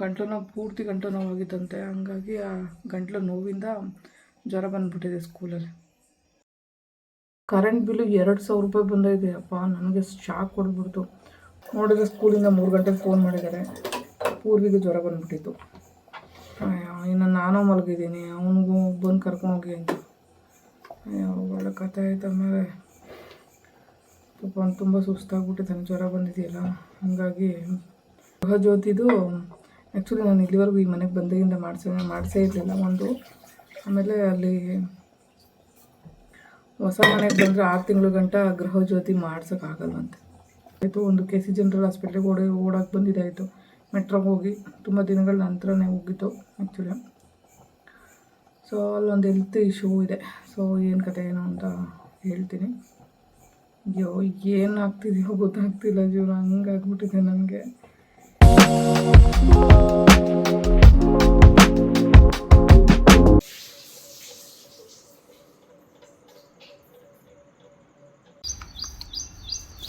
ಗಂಟ್ಲು ನೋವು ಪೂರ್ತಿ ಗಂಟ್ಲು ನೋವಾಗಿತ್ತಂತೆ. ಹಂಗಾಗಿ ಆ ಗಂಟ್ಲು ನೋವಿಂದ ಜ್ವರ ಬಂದುಬಿಟ್ಟಿದೆ ಸ್ಕೂಲಲ್ಲಿ. ಕರೆಂಟ್ ಬಿಲ್ಲು 2,000 ರೂಪಾಯಿ ಬಂದೈತೆ. ಅಪ್ಪ ನನಗೆ ಶಾಕ್ ಕೊಡ್ಬಿಡ್ತು. ನೋಡಿದ್ರೆ ಸ್ಕೂಲಿಂದ 3 ಗಂಟೆಗೆ ಫೋನ್ ಮಾಡಿದ್ದಾರೆ. ಪೂರ್ವಿಗೆ ಜ್ವರ ಬಂದುಬಿಟ್ಟಿತ್ತು. ಇನ್ನು ನಾನು ಮಲಗಿದ್ದೀನಿ, ಅವನಿಗೂ ಬಂದು ಕರ್ಕೊಂಡೋಗಿ ಅಂತ. ಒಳ್ಳೆ ಕಥೆ ಆಯ್ತು. ಆಮೇಲೆ ಪಾಪ ಅವ್ನು ತುಂಬ ಸುಸ್ತಾಗ್ಬಿಟ್ಟಿದ್ದಾನೆ, ಜ್ವರ ಬಂದಿದೆಯಲ್ಲ. ಹಾಗಾಗಿ ಗೃಹಜ್ಯೋತಿದು ಆ್ಯಕ್ಚುಲಿ ನಾನು ಇಲ್ಲಿವರೆಗೂ ಈ ಮನೆಗೆ ಬಂದಾಗಿಂದ ಮಾಡಿಸೇ ಇರಲಿಲ್ಲ ಒಂದು. ಆಮೇಲೆ ಅಲ್ಲಿ ಹೊಸ ಮನೆಗೆ ಬಂದರೆ 6 ತಿಂಗಳ ಗಂಟ ಗೃಹಜ್ಯೋತಿ ಮಾಡ್ಸೋಕ್ಕಾಗಲ್ವಂತೆ. ಆಯಿತು, ಒಂದು KC ಜನರಲ್ ಹಾಸ್ಪಿಟ್ಲಿಗೆ ಓಡೋಕೆ ಬಂದಿದ್ದಾಯಿತು. ಮೆಟ್ರೋಗೆ ಹೋಗಿ ತುಂಬ ದಿನಗಳ ನಂತರನೇ ಹೋಗಿತ್ತು ಆ್ಯಕ್ಚುಲಿ. ಸೊ ಅಲ್ಲೊಂದು ಹೆಲ್ತ್ ಇಶ್ಯೂ ಇದೆ. ಸೊ ಏನು ಕತೆ ಏನು ಅಂತ ಹೇಳ್ತೀನಿ. ಅಯ್ಯೋ ಏನು ಆಗ್ತಿದೆಯೋ ಗೊತ್ತಾಗ್ತಿಲ್ಲ, ಜೀವನ ಹಂಗಾಗ್ಬಿಟ್ಟಿದೆ ನನಗೆ.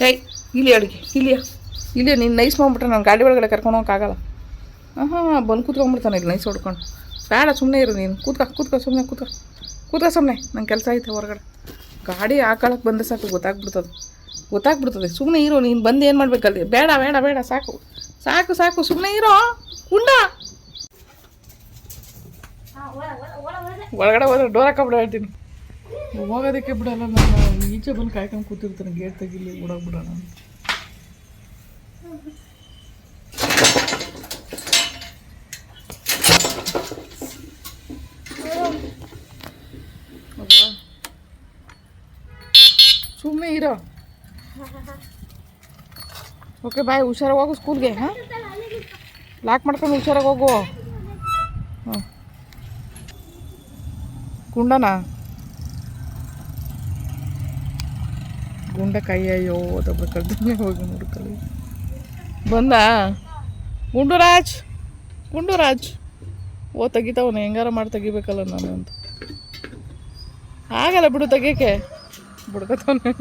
ಏಯ್ ಇಲ್ಲಿ ಅಡುಗೆ ಇಲ್ಲಿ ನೀನು ನೈಸ್ ಮಾಡ್ಬಿಟ್ರೆ ನಾನು ಗಾಡಿ ಒಳಗಡೆ ಕರ್ಕೊಂಡು ಹೋಗೋಕ್ಕಾಗಲ್ಲ. ಬಂದು ಕೂತ್ಕೊಂಡ್ಬಿಡ್ತಾನೆ ಇಲ್ಲಿ ನೈಸ್ ಹೊಡ್ಕೊಂಡು. ಬೇಡ, ಸುಮ್ಮನೆ ಇರು ನೀನು. ಕೂತ್ಕೊ ಸುಮ್ಮನೆ ಕೂತ್ಕೊ ಸುಮ್ಮನೆ. ನಂಗೆ ಕೆಲಸ ಐತೆ ಹೊರಗಡೆ. ಗಾಡಿ ಹಾಕೊಳಕ್ಕೆ ಬಂದರೆ ಸಾಕು, ಗೊತ್ತಾಗ್ಬಿಡ್ತದೆ. ಸುಮ್ಮನೆ ಇರೋ ನೀನು. ಬಂದು ಏನು ಮಾಡಬೇಕಲ್ಲಿ? ಬೇಡ ಸಾಕು ಸುಮ್ಮನೆ ಇರೋ. ಕುಂಡ ಒಳಗಡೆ ಹೋದ್ರೆ ಡೋರ್ ಹಾಕೊಂಬಿಡ ಹೇಳ್ತೀನಿ. ಹೋಗೋದಕ್ಕೆ ಬಿಡಲ್ಲ. ನಾನು ಈಚೆ ಬಂದು ಕಾಯ್ಕೊಂಡು ಕೂತಿರ್ತಾನೆ, ಗೇಟ್ ತೆಗಿಲಿ ಓಡೋಗ್ಬಿಡೋಣ ಅಂತ. ಸುಮ್ಮನೆ ಇರೋ. ಓಕೆ ಬಾಯ್, ಹುಷಾರಾಗಿ ಹೋಗು ಸ್ಕೂಲ್ಗೆ. ಹಾಂ, ಲಾಕ್ ಮಾಡ್ಕೊಂಡು ಹುಷಾರಾಗಿ ಹೋಗು. ಹಾಂ, ಗುಂಡ ಕೈ ಅಯ್ಯೋ ಅದೊಬ್ಬರು ಕಲ್ತಾನೆ ಹೋಗಿ ನೋಡ್ಕೊಳ್ಳಿ. ಬಂದ ಗುಂಡುರಾಜ್ ತೆಗಿತಾವನೆ. ಹೆಂಗಾರ ಮಾಡಿ ತೆಗಿಬೇಕಲ್ಲ ನಾನು ಅಂತ. ಆಗಲ್ಲ ಬಿಡು, ತೆಗಿಯೋಕ್ಕೆ ಬಿಡ್ಕೊತಾವನೆ.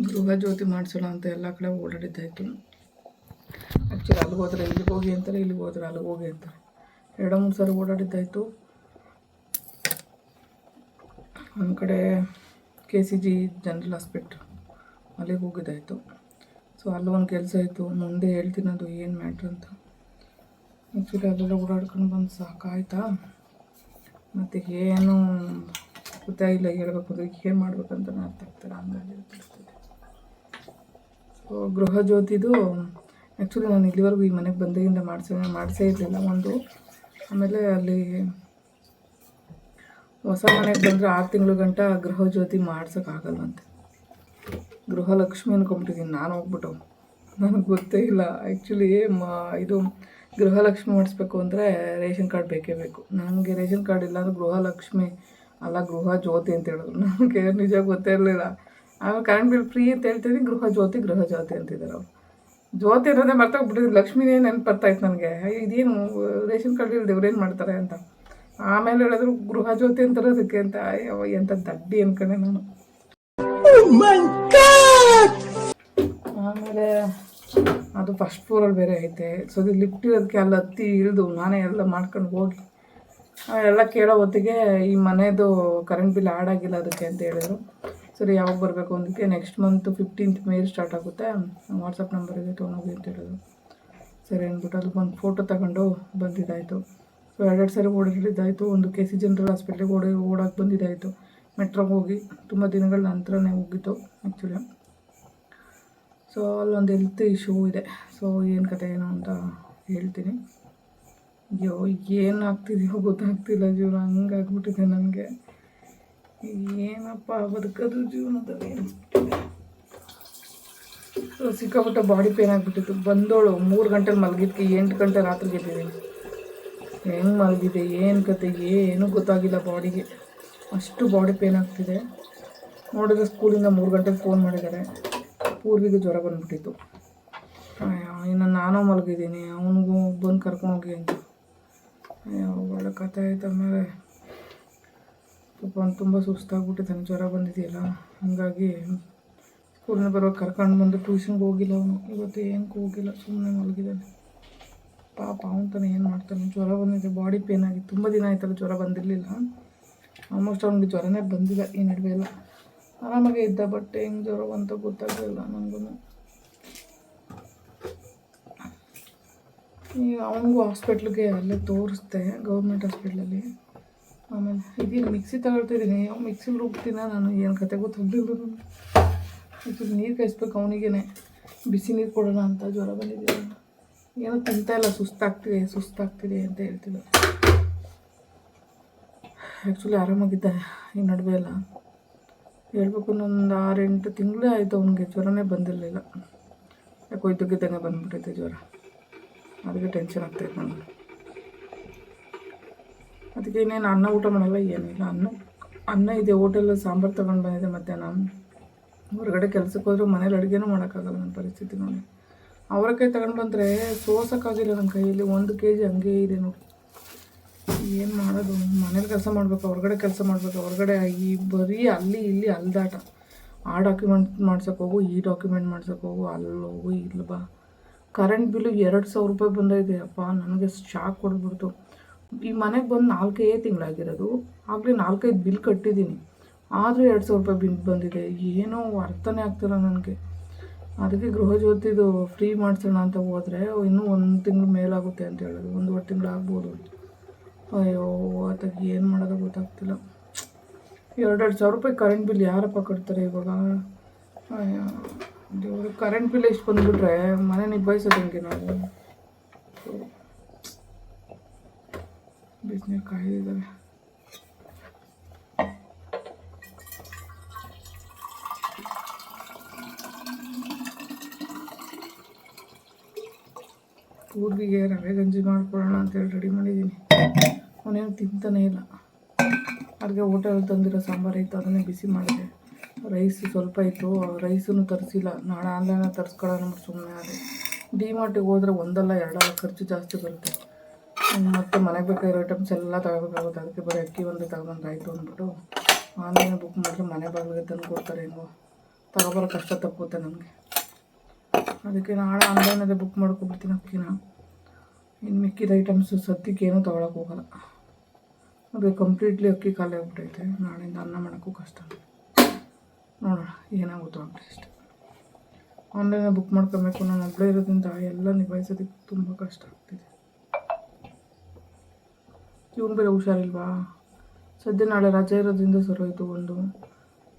ಗೃಹಜ್ಯೋತಿ ಮಾಡಿಸೋಣ ಅಂತ ಎಲ್ಲ ಕಡೆ ಓಡಾಡಿದ್ದಾಯಿತು. ಆ್ಯಕ್ಚುಲಿ ಅಲ್ಲಿಗೆ ಹೋದ್ರೆ ಇಲ್ಲಿಗೆ ಹೋಗಿ ಅಂತಾರೆ, ಇಲ್ಲಿಗೆ ಹೋದ್ರೆ ಅಲ್ಲಿಗೆ ಹೋಗಿ ಅಂತಾರೆ. 2-3 ಸಾರಿ ಓಡಾಡಿದ್ದಾಯಿತು. ಒಂದು ಕಡೆ KCG ಜನರಲ್ ಹಾಸ್ಪಿಟ್ಲ್ ಅಲ್ಲಿಗೆ ಹೋಗಿದ್ದಾಯಿತು. ಸೊ ಅಲ್ಲೊಂದು ಕೆಲಸ ಇತ್ತು, ಮುಂದೆ ಹೇಳ್ತೀನಿ ಅದು ಏನು ಮ್ಯಾಟ್ರ್ ಅಂತ. ಆ್ಯಕ್ಚುಲಿ ಅಲ್ಲೆಲ್ಲ ಓಡಾಡ್ಕೊಂಡು ಬಂದು ಸಾಕಾಯ್ತಾ. ಮತ್ತು ಏನು ಗೊತ್ತಾಗಿಲ್ಲ, ಹೇಳ್ಬೇಕು ಅಂದರೆ ಏನು ಮಾಡ್ಬೇಕಂತ ಅರ್ಥ ಆಗ್ತಾರೆ. ಹಂಗಾಗಿ ಪರಿಸ್ಥಿತಿ. ಸೊ ಗೃಹಜ್ಯೋತಿದು ಆ್ಯಕ್ಚುಲಿ ನಾನು ಇಲ್ಲಿವರೆಗೂ ಈ ಮನೆಗೆ ಬಂದಾಗಿಂದ ಮಾಡಿಸೇ ಇರಲಿಲ್ಲ ಒಂದು. ಆಮೇಲೆ ಅಲ್ಲಿ ಹೊಸ ಮನೆಗೆ ಬಂದರೆ 6 ತಿಂಗಳ ಗಂಟ ಗೃಹಜ್ಯೋತಿ ಮಾಡ್ಸೋಕ್ಕಾಗಲ್ವಂತೆ. ಗೃಹಲಕ್ಷ್ಮಿ ಅನ್ಕೊಂಬಿಟ್ಟಿದ್ದೀನಿ ನಾನು ಹೋಗ್ಬಿಟ್ಟು. ನನಗೆ ಗೊತ್ತೇ ಇಲ್ಲ ಆ್ಯಕ್ಚುಲಿ. ಇದು ಗೃಹಲಕ್ಷ್ಮಿ ಮಾಡಿಸ್ಬೇಕು ಅಂದರೆ ರೇಷನ್ ಕಾರ್ಡ್ ಬೇಕೇ ಬೇಕು. ನನಗೆ ರೇಷನ್ ಕಾರ್ಡ್ ಇಲ್ಲ ಅಂದರೆ ಗೃಹಲಕ್ಷ್ಮಿ ಅಲ್ಲ ಗೃಹಜ್ಯೋತಿ ಅಂತ ಹೇಳಿದ್ರು. ನನಗೆ ನಿಜ ಗೊತ್ತೇ ಇರಲಿಲ್ಲ. ಆಮೇಲೆ ಕರೆಂಟ್ ಬಿಲ್ ಫ್ರೀ ಅಂತ ಹೇಳ್ತಿದ್ದೀನಿ, ಗೃಹಜ್ಯೋತಿ ಅಂತಿದ್ದಾರೆ ಅವರು. ಜ್ಯೋತಿ ಅನ್ನೋದೇ ಮರ್ತೋಗ್ಬಿಟ್ಟಿದ್ದು, ಲಕ್ಷ್ಮಿನೇ ನೆನಪು ಬರ್ತಾಯಿತ್ತು ನನಗೆ. ಇದೇನು ರೇಷನ್ ಕಾರ್ಡ್ ಇಲ್ಲದೆ ಇವ್ರು ಏನು ಮಾಡ್ತಾರೆ ಅಂತ. ಆಮೇಲೆ ಹೇಳಿದ್ರು ಗೃಹಜ್ಯೋತಿ ಅಂತಾರೆ ಅದಕ್ಕೆ ಅಂತ. ಎಂಥ ದಡ್ಡಿ ಅನ್ಕೊಂಡೆ ನಾನು. ಆಮೇಲೆ ಅದು ಫಸ್ಟ್ ಫ್ಲೋರಲ್ಲಿ ಬೇರೆ ಐತೆ. ಸೊ ಅದು ಲಿಫ್ಟ್ ಇರೋದಕ್ಕೆ ಅಲ್ಲಿ ಹತ್ತಿ ಇಳಿದು ನಾನೇ ಎಲ್ಲ ಮಾಡ್ಕೊಂಡು ಹೋಗಿ ಎಲ್ಲ ಕೇಳೋ ಹೊತ್ತಿಗೆ ಈ ಮನೆಯದು ಕರೆಂಟ್ ಬಿಲ್ ಆ್ಯಡ್ ಆಗಿಲ್ಲ ಅದಕ್ಕೆ ಅಂತ ಹೇಳಿದರು. ಸರಿ, ಯಾವಾಗ ಬರಬೇಕು ಅಂದಕ್ಕೆ ನೆಕ್ಸ್ಟ್ ಮಂತ್ 15th ಮೇಲೆ ಸ್ಟಾರ್ಟ್ ಆಗುತ್ತೆ, ವಾಟ್ಸಪ್ ನಂಬರಿಗೆ ತೊಗೊಂಡೋಗಿ ಅಂತ ಹೇಳಿದ್ರು. ಸರಿ ಅಂದ್ಬಿಟ್ಟು ಅಲ್ಲಿ ಒಂದು ಫೋಟೋ ತಗೊಂಡು ಬಂದಿದ್ದಾಯಿತು. ಸೊ 2 ಸಾರಿ ಓಡಾಡಿದ್ದಾಯಿತು. ಒಂದು KC ಜನರಲ್ ಹಾಸ್ಪಿಟ್ಲಿಗೆ ಓಡೋಕೆ ಬಂದಿದ್ದಾಯಿತು. ಮೆಟ್ರೋಗೆ ಹೋಗಿ ತುಂಬ ದಿನಗಳ ನಂತರನೇ ಹೋಗಿತ್ತು ಆ್ಯಕ್ಚುಲಿ. ಸೊ ಅಲ್ಲೊಂದು ಹೆಲ್ತ್ ಇಶ್ಯೂ ಇದೆ. ಸೊ ಏನು ಕತೆ ಏನು ಅಂತ ಹೇಳ್ತೀನಿ. ಅಯ್ಯೋ ಏನು ಆಗ್ತಿದೆಯೋ ಗೊತ್ತಾಗ್ತಿಲ್ಲ, ಜೀವನ ಹಂಗಾಗ್ಬಿಟ್ಟಿದೆ ನನಗೆ. ಏನಪ್ಪ ಬದುಕೋದು ಜೀವನದಲ್ಲಿ ಅನಿಸ್ಬಿಟ್ಟಿದೆ. ಸಿಕ್ಕಾಪಟ್ಟೆ ಬಾಡಿ ಪೇನ್ ಆಗಿಬಿಟ್ಟಿತ್ತು. ಬಂದೋಳು 3 ಗಂಟೆಗೆ ಮಲಗಿದ್ಕೆ 8 ಗಂಟೆ ರಾತ್ರಿ ಗೆದ್ದಿದ್ದೀನಿ. ಹೆಂಗೆ ಮಲಗಿದೆ ಏನು ಕತೆ ಏನೂ ಗೊತ್ತಾಗಿಲ್ಲ ಬಾಡಿಗೆ, ಅಷ್ಟು ಬಾಡಿ ಪೇನ್ ಆಗ್ತಿದೆ. ನೋಡಿದ್ರೆ ಸ್ಕೂಲಿಂದ 3 ಗಂಟೆಗೆ ಫೋನ್ ಮಾಡಿದ್ದಾರೆ, ಪೂರ್ವಿಗೆ ಜ್ವರ ಬಂದುಬಿಟ್ಟಿತ್ತು. ಇನ್ನು ನಾನು ಮಲಗಿದ್ದೀನಿ, ಅವನಿಗೂ ಬಂದು ಕರ್ಕೊಂಡೋಗಿ ಅಂತ. ಒಳ್ಳೆ ಕತೆ ಆಯ್ತು. ಆಮೇಲೆ ಪಾಪ ಅವ್ನು ತುಂಬ ಸುಸ್ತಾಗ್ಬಿಟ್ಟಿದ್ದಾನೆ, ಜ್ವರ ಬಂದಿದೆಯಲ್ಲ, ಹಾಗಾಗಿ ಸ್ಕೂಲಿಂದ ಬರುವಾಗ ಕರ್ಕೊಂಡು ಬಂದು ಟ್ಯೂಷನ್ಗೆ ಹೋಗಿಲ್ಲ ಅವನು. ಇವತ್ತು ಏನಕ್ಕೆ ಹೋಗಿಲ್ಲ, ಸುಮ್ಮನೆ ಮಲಗಿದ್ದಾನೆ. ಪಾಪ ಅವನು ತಾನೆ ಏನು ಮಾಡ್ತಾನೆ. ಜ್ವರ ಬಂದಿದೆ, ಬಾಡಿ ಪೇನ್ ಆಗಿ ತುಂಬ ದಿನ ಆಯ್ತಲ್ಲ ಜ್ವರ ಬಂದಿರಲಿಲ್ಲ. ಆಲ್ಮೋಸ್ಟ್ ಅವ್ನಿಗೆ ಜ್ವರನೇ ಬಂದಿಲ್ಲ ಈ ನಡುವೆ ಎಲ್ಲ, ಆರಾಮಾಗೆ ಇದ್ದ. ಬಟ್ ಹೆಂಗೆ ಜ್ವರ ಅಂತ ಗೊತ್ತಾಗಲಿಲ್ಲ ನನಗೂ. ಈಗ ಅವನಿಗೂ ಹಾಸ್ಪಿಟ್ಲಿಗೆ ಅಲ್ಲೇ ತೋರಿಸ್ದೆ, ಗೌರ್ಮೆಂಟ್ ಹಾಸ್ಪಿಟ್ಲಲ್ಲಿ. ಆಮೇಲೆ ಇದೀಗ ಮಿಕ್ಸಿ ತಗೊಳ್ತಿದ್ದೀನಿ, ಮಿಕ್ಸಿಲಿ ರುಬ್ತೀನ ನಾನು, ಏನು ಕತೆ ಗೊತ್ತಾಗಲಿಲ್ಲ ನಾನು. ಇದು ನೀರು ಕಾಯಿಸ್ಬೇಕು ಅವನಿಗೇ, ಬಿಸಿ ನೀರು ಕೊಡೋಣ ಅಂತ. ಜ್ವರ ಬಂದಿದೆ, ಏನೋ ತಿಂತಾಯಿಲ್ಲ, ಸುಸ್ತಾಗ್ತಿದೆ ಅಂತ ಹೇಳ್ತಿದ್ದ. ಆ್ಯಕ್ಚುಲಿ ಆರಾಮಾಗಿದ್ದ ಈ ನಡುವೆ ಎಲ್ಲ. ಹೇಳ್ಬೇಕು, ಒಂದು 6-8 ತಿಂಗಳೇ ಆಯಿತು ಅವನಿಗೆ ಜ್ವರನೇ ಬಂದಿರಲಿಲ್ಲ. ಯಾಕೋ ಇದ್ದಕ್ಕಿದ್ದಂಗೆ ಬಂದುಬಿಟ್ಟೈತೆ ಜ್ವರ, ಅದಕ್ಕೆ ಟೆನ್ಷನ್ ಆಗ್ತಾಯಿತ್ತು ನನಗೆ. ಅದಕ್ಕೆ ಇನ್ನೇನು ಅನ್ನ ಊಟ ಮಾಡಲ್ಲ, ಏನಿಲ್ಲ. ಅನ್ನ ಇದೆ, ಹೋಟೆಲಲ್ಲಿ ಸಾಂಬಾರು ತೊಗೊಂಡು ಬಂದಿದೆ ಮಧ್ಯಾಹ್ನ. ಹೊರಗಡೆ ಕೆಲಸಕ್ಕೆ ಹೋದರೂ ಮನೇಲಿ ಅಡುಗೆನೂ ಮಾಡೋಕ್ಕಾಗಲ್ಲ ನನ್ನ ಪರಿಸ್ಥಿತಿ ನೋಡಿ. ಅವರೆಕಾಯಿ ತಗೊಂಡು ಬಂದರೆ ಸೋಸೋಕ್ಕಾಗಿಲ್ಲ ನನ್ನ ಕೈಯಲ್ಲಿ, 1 kg ಹಂಗೆ ಇದೆ ನೋಡಿ. ಏನು ಮಾಡೋದು, ಮನೇಲಿ ಕೆಲಸ ಮಾಡಬೇಕು, ಹೊರಗಡೆ ಕೆಲಸ ಮಾಡಬೇಕು. ಹೊರಗಡೆ ಈ ಬರೀ ಅಲ್ಲಿ ಇಲ್ಲಿ ಅಲ್ದಾಟ. ಆ ಡಾಕ್ಯುಮೆಂಟ್ ಮಾಡ್ಸೋಕೆ ಹೋಗು, ಈ ಡಾಕ್ಯುಮೆಂಟ್ ಮಾಡ್ಸೋಕೆ ಹೋಗು, ಅಲ್ಲಿ ಹೋಗು, ಇಲ್ಲಿ ಬಾ. ಕರೆಂಟ್ ಬಿಲ್ಲು 2,000 ರೂಪಾಯಿ ಬಂದೈತೆ. ಅಪ್ಪ ನನಗೆ ಶಾಕ್ ಕೊಡ್ಬಿಡ್ತು. ಈ ಮನೆಗೆ ಬಂದು 4 ತಿಂಗಳಾಗಿರೋದು, ಆಗಲೇ 4-5 ಬಿಲ್ ಕಟ್ಟಿದ್ದೀನಿ, ಆದರೆ 2,000 ರೂಪಾಯಿ ಬಿಲ್ ಬಂದಿದೆ. ಏನೋ ಅರ್ಥನೇ ಆಗ್ತಿಲ್ಲ ನನಗೆ. ಅದಕ್ಕೆ ಗೃಹಜ್ಯೋತಿದು ಫ್ರೀ ಮಾಡಿಸೋಣ ಅಂತ ಹೋದರೆ ಇನ್ನೂ 1 ತಿಂಗಳು ಮೇಲಾಗುತ್ತೆ ಅಂತ ಹೇಳೋದು, 1.5 ತಿಂಗಳು ಆಗ್ಬೋದು. ಅಯ್ಯೋ ಅದಕ್ಕೆ ಏನು ಮಾಡೋದು ಗೊತ್ತಾಗ್ತಿಲ್ಲ. 2,000 ರೂಪಾಯಿ ಕರೆಂಟ್ ಬಿಲ್ ಯಾರಪ್ಪ ಕಟ್ತಾರೆ ಇವಾಗ? ಅಯ್ಯೋ ದೇವ್ರು, ಕರೆಂಟ್ ಬಿಲ್ ಎಷ್ಟು ಬಂದುಬಿಟ್ರೆ ಮನೆ ನಿಭಾಯಿಸೋದು ಹೆಂಗೆ ನಾವು? ಬಿಸಿನೀರು ಕಾಯ್ದಿದ್ದಾವೆ. ಪೂರ್ವಿಗೆ ರವೆ ಗಂಜಿ ಮಾಡ್ಕೊಳ್ಳೋಣ ಅಂತೇಳಿ ರೆಡಿ ಮಾಡಿದ್ದೀನಿ. ಅವನೇನು ತಿಂತಾನೇ ಇಲ್ಲ. ಅದಕ್ಕೆ ಹೋಟೆಲ್ ತಂದಿರೋ ಸಾಂಬಾರು ಇತ್ತು, ಅದನ್ನೇ ಬಿಸಿ ಮಾಡಿದೆ. ರೈಸ್ ಸ್ವಲ್ಪ ಇತ್ತು, ರೈಸನ್ನು ತರಿಸಿಲ್ಲ, ನಾಳೆ ಆನ್ಲೈನಲ್ಲಿ ತರಿಸ್ಕೊಳ್ಳೋಣ ಸುಮ್ಮನೆ ಅದೇ. ಡಿಮಾರ್ಟಿಗೆ ಹೋದರೆ 1-2 ಖರ್ಚು ಜಾಸ್ತಿ ಬರುತ್ತೆ. ಮತ್ತು ಮನೆಗೆ ಬೇಕಾಗಿರೋ ಐಟಮ್ಸ್ ಎಲ್ಲ ತಗೋಬೇಕಾಗುತ್ತೆ. ಅದಕ್ಕೆ ಬರೀ ಅಕ್ಕಿ ಒಂದು ತಗೊಂಡ್ರಾಯ್ತು ಅಂದ್ಬಿಟ್ಟು ಆನ್ಲೈನಲ್ಲಿ ಬುಕ್ ಮಾಡಿದ್ರೆ ಮನೆ ಬಾಗಿಲಿಗೆ ತಂದು ಕೊಡ್ತಾರೆ. ಹೆಂಗೋ ತಗೊಬರೋ ಕಷ್ಟ ತಪ್ಪುತ್ತೆ ನನಗೆ. ಅದಕ್ಕೆ ನಾಳೆ ಆನ್ಲೈನಲ್ಲೇ ಬುಕ್ ಮಾಡ್ಕೊಬಿಡ್ತೀನಿ ಅಕ್ಕಿನ. ಇನ್ನು ಮಿಕ್ಕಿದ ಐಟಮ್ಸು ಸದ್ಯಕ್ಕೆ ಏನೂ ತೊಗೊಳಕ್ಕೆ ಹೋಗಲ್ಲ. ಅದು ಕಂಪ್ಲೀಟ್ಲಿ ಅಕ್ಕಿ ಖಾಲಿ ಆಗ್ಬಿಟ್ಟೈತೆ. ನಾಳೆಯಿಂದ ಅನ್ನ ಮಾಡೋಕ್ಕೂ ಕಷ್ಟ. ನೋಡೋಣ ಏನಾಗುತ್ತೋ ಆಗಲಿ ಅಷ್ಟೆ. ಆನ್ಲೈನಲ್ಲಿ ಬುಕ್ ಮಾಡ್ಕೊಬೇಕು. ನಾನು ಒಬ್ಬಳೇ ಇರೋದ್ರಿಂದ ಎಲ್ಲ ನಿಭಾಯಿಸೋದಕ್ಕೆ ತುಂಬ ಕಷ್ಟ ಆಗ್ತಿದೆ. ಇವನು ಬೇರೆ ಹುಷಾರಿಲ್ವಾ, ಸದ್ಯ ನಾಳೆ ರಜೆ ಇರೋದ್ರಿಂದ ಸರೋಯ್ತು ಒಂದು.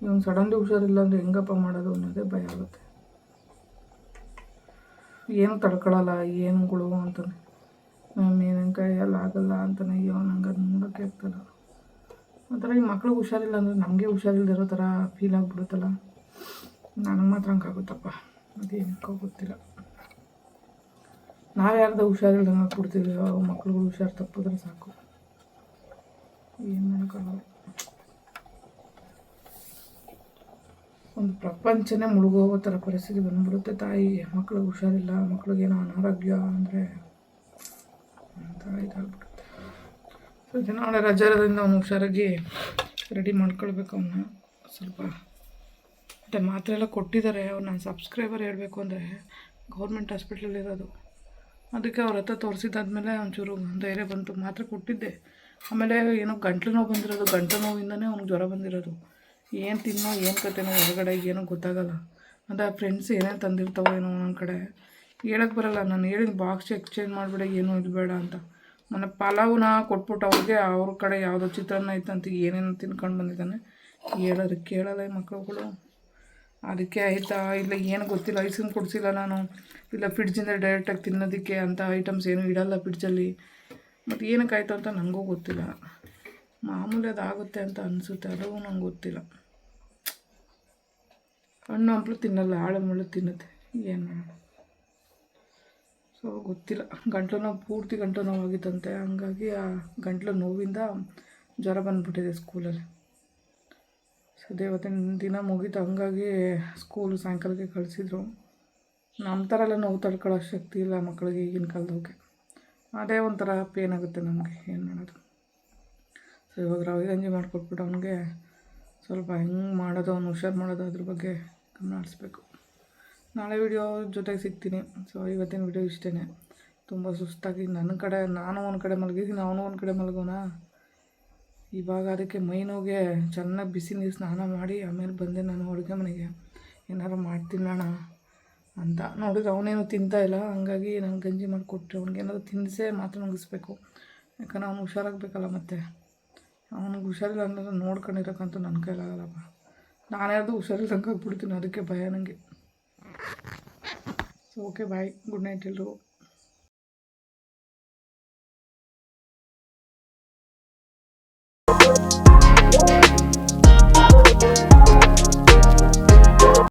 ಇವನು ಸಡನ್ಲಿ ಹುಷಾರಿಲ್ಲ ಅಂದರೆ ಹೆಂಗಪ್ಪ ಮಾಡೋದು ಅನ್ನೋದೇ ಭಯ ಆಗುತ್ತೆ. ಏನು ತಡ್ಕೊಳ್ಳಲ್ಲ ಏನುಗಳು ಅಂತಾನೆ, ಏನೇನು ಕೈಯಲ್ಲಿ ಆಗಲ್ಲ ಅಂತಾನೆ. ಅಯ್ಯೋ ನಂಗೆ ಅದು ನೋಡೋಕ್ಕೆ ಆಗ್ತಲ್ಲ. ಒಂಥರ ಈ ಮಕ್ಳಿಗೆ ಹುಷಾರಿಲ್ಲ ಅಂದರೆ ನಮಗೆ ಹುಷಾರಿಲ್ಲದಿರೋ ಥರ ಫೀಲ್ ಆಗಿಬಿಡುತ್ತಲ್ಲ. ನನಗೆ ಮಾತ್ರ ಹಂಗಾಗುತ್ತಪ್ಪ, ಅದೇನಕ್ಕೋ ಗೊತ್ತಿಲ್ಲ. ನಾವು ಯಾರ್ದು ಹುಷಾರಿಲ್ದಂಗೆ ಕೊಡ್ತೀವಿ, ಮಕ್ಳುಗಳು ಹುಷಾರು ತಪ್ಪಿದ್ರೆ ಸಾಕು, ಏನು ಮಾಡೋಕ್ಕಾಗಲ್ಲ. ಒಂದು ಪ್ರಪಂಚನೇ ಮುಳುಗೋಗೋ ಥರ ಪರಿಸ್ಥಿತಿ ಬಂದ್ಬಿಡುತ್ತೆ. ತಾಯಿಗೆ ಮಕ್ಳಿಗೆ ಹುಷಾರಿಲ್ಲ, ಮಕ್ಳಿಗೇನೋ ಅನಾರೋಗ್ಯ ಅಂದರೆ ಅಂತ ಇದಾಗ್ಬಿಡುತ್ತೆ. ಸೊ ನಾಳೆ ರಜೆ ಇರೋದ್ರಿಂದ ಅವನು ಹುಷಾರಾಗಿ ರೆಡಿ ಮಾಡ್ಕೊಳ್ಬೇಕು. ಅವನ್ನ ಸ್ವಲ್ಪ ಮತ್ತು ಮಾತ್ರೆ ಎಲ್ಲ ಕೊಟ್ಟಿದ್ದಾರೆ. ಅವ್ರು ನಾನು ಸಬ್ಸ್ಕ್ರೈಬರ್ ಹೇಳಬೇಕು ಅಂದರೆ ಗೌರ್ಮೆಂಟ್ ಹಾಸ್ಪಿಟ್ಲಲ್ಲಿರೋದು. ಅದಕ್ಕೆ ಅವ್ರ ಹತ್ರ ತೋರಿಸಿದ್ದಾದ್ಮೇಲೆ ಒಂಚೂರು ಧೈರ್ಯ ಬಂತು. ಮಾತ್ರೆ ಕೊಟ್ಟಿದ್ದೆ. ಆಮೇಲೆ ಏನೋ ಗಂಟ್ಲು ನೋವು ಬಂದಿರೋದು, ಗಂಟ್ಲು ನೋವಿಂದನೇ ಅವ್ನಿಗೆ ಜ್ವರ ಬಂದಿರೋದು. ಏನು ತಿನ್ನೋ ಏನು ಕತೆನೋ ಹೊರಗಡೆ ಏನೋ ಗೊತ್ತಾಗಲ್ಲ. ಅಂದರೆ ಫ್ರೆಂಡ್ಸ್ ಏನೇನು ತಂದಿರ್ತಾವೋ ಏನೋ ಒಂದೊಂದು ಕಡೆ ಹೇಳೋಕ್ಕೆ ಬರೋಲ್ಲ. ನಾನು ಹೇಳಿದ ಬಾಕ್ಸ್ ಎಕ್ಸ್ಚೇಂಜ್ ಮಾಡಿಬಿಡ, ಏನೂ ಇದು ಬೇಡ ಅಂತ. ಮೊನ್ನೆ ಪಲಾವ್ನ ಕೊಟ್ಬಿಟ್ಟು ಅವ್ರಿಗೆ ಅವ್ರ ಕಡೆ ಯಾವುದೋ ಚಿತ್ರಾನ್ನ ಇತ್ತಂತ ಏನೇನು ತಿನ್ಕೊಂಡು ಬಂದಿದ್ದಾನೆ. ಹೇಳೋದು ಕೇಳಲ್ಲ ಈ ಮಕ್ಕಳುಗಳು. ಅದಕ್ಕೆ ಆಯಿತಾ ಇಲ್ಲ ಏನು ಗೊತ್ತಿಲ್ಲ, ಐಸ್ಕ್ರೀಮ್ ಕೊಡಿಸಿಲ್ಲ ನಾನು, ಇಲ್ಲ ಫ್ರಿಡ್ಜಿಂದ ಡೈರೆಕ್ಟಾಗಿ ತಿನ್ನೋದಕ್ಕೆ ಅಂತ ಐಟಮ್ಸ್ ಏನೂ ಇಡಲ್ಲ ಫ್ರಿಡ್ಜಲ್ಲಿ. ಮತ್ತು ಏನಕ್ಕೆ ಆಯಿತು ಅಂತ ನನಗೂ ಗೊತ್ತಿಲ್ಲ. ಮಾಮೂಲಿ ಅದಾಗುತ್ತೆ ಅಂತ ಅನಿಸುತ್ತೆ, ಅದು ನಂಗೆ ಗೊತ್ತಿಲ್ಲ. ಹಣ್ಣು ಹಂಪಲು ತಿನ್ನಲ್ಲ, ಆಳು ಮುಳ್ಳು ತಿನ್ನುತ್ತೆ. ಏನು ಮಾಡೋಣ. ಸೊ ಗೊತ್ತಿಲ್ಲ, ಗಂಟ್ಲು ನೋವು ಪೂರ್ತಿ ಗಂಟ್ಲು ನೋವಾಗಿತ್ತಂತೆ, ಹಂಗಾಗಿ ಆ ಗಂಟ್ಲು ನೋವಿಂದ ಜ್ವರ ಬಂದುಬಿಟ್ಟಿದೆ ಸ್ಕೂಲಲ್ಲಿ. ಸೊ ಇವತ್ತಿನ ದಿನ ಮುಗೀತು, ಹಂಗಾಗಿ ಸ್ಕೂಲು ಸಾಯಂಕಾಲಕ್ಕೆ ಕಳಿಸಿದ್ರು. ನಮ್ಮ ಥರ ಎಲ್ಲ ನೋವು ತಡ್ಕೊಳ್ಳೋ ಶಕ್ತಿ ಇಲ್ಲ ಮಕ್ಕಳಿಗೆ ಈಗಿನ ಕಾಲದವ್ರಿಗೆ. ಅದೇ ಒಂಥರ ಪೇನ್ ಆಗುತ್ತೆ ನಮಗೆ, ಏನು ಮಾಡೋದು. ಸೊ ಇವಾಗ ರವೆ ಗಂಜಿ ಮಾಡಿಕೊಟ್ಬಿಟ್ಟು ಅವನಿಗೆ ಸ್ವಲ್ಪ ಹೆಂಗೆ ಮಾಡೋದು, ಅವ್ನು ಹುಷಾರು ಮಾಡೋದು ಅದ್ರ ಬಗ್ಗೆ ಗಮನ ಹರಿಸ್ಬೇಕು. ನಾಳೆ ವಿಡಿಯೋ ಜೊತೆಗೆ ಸಿಗ್ತೀನಿ. ಸೊ ಇವತ್ತಿನ ವಿಡಿಯೋ ಇಷ್ಟೇ. ತುಂಬ ಸುಸ್ತಾಗಿ ನಾನು ಒಂದು ಕಡೆ ಮಲಗಿದ್ದೀನಿ, ಅವನು ಒಂದು ಕಡೆ ಮಲಗೋಣ. ಇವಾಗ ಅದಕ್ಕೆ ಮೈ ನೋವಿಗೆ ಚೆನ್ನಾಗಿ ಬಿಸಿ ನೀರು ಸ್ನಾನ ಮಾಡಿ ಆಮೇಲೆ ಬಂದೆ ನಾನು ಅಡುಗೆ ಮನೆಗೆ. ಏನಾರು ಮಾಡ್ತಿನ್ನೋಣ ಅಂತ ನೋಡಿದ್ರೆ ಅವನೇನು ತಿಂತಾಯಿಲ್ಲ, ಹಂಗಾಗಿ ನಾನು ಗಂಜಿ ಮಾಡಿಕೊಟ್ರೆ ಅವ್ನಿಗೇನಾದ್ರು ತಿನ್ನಿಸೇ ಮಾತ್ರ ಮುಗಿಸ್ಬೇಕು. ಯಾಕಂದ್ರೆ ಅವ್ನು ಹುಷಾರಾಗಬೇಕಲ್ಲ, ಮತ್ತು ಅವ್ನಿಗೆ ಹುಷಾರಿಲ್ಲ ಅನ್ನೋದು ನೋಡ್ಕೊಂಡಿರೋಕ್ಕಂತೂ ನನ್ನ ಕೈಲಾಗಲ್ಲಪ್ಪ. ನಾನ್ಯಾರ್ದು ಹುಷಾರಿಲ್ದಂಗೆ ಆಗ್ಬಿಡ್ತೀನಿ, ಅದಕ್ಕೆ ಭಯ ನನಗೆ. ಸೊ ಓಕೆ, ಬಾಯ್, ಗುಡ್ ನೈಟ್ ಎಲ್ರಿಗೂ.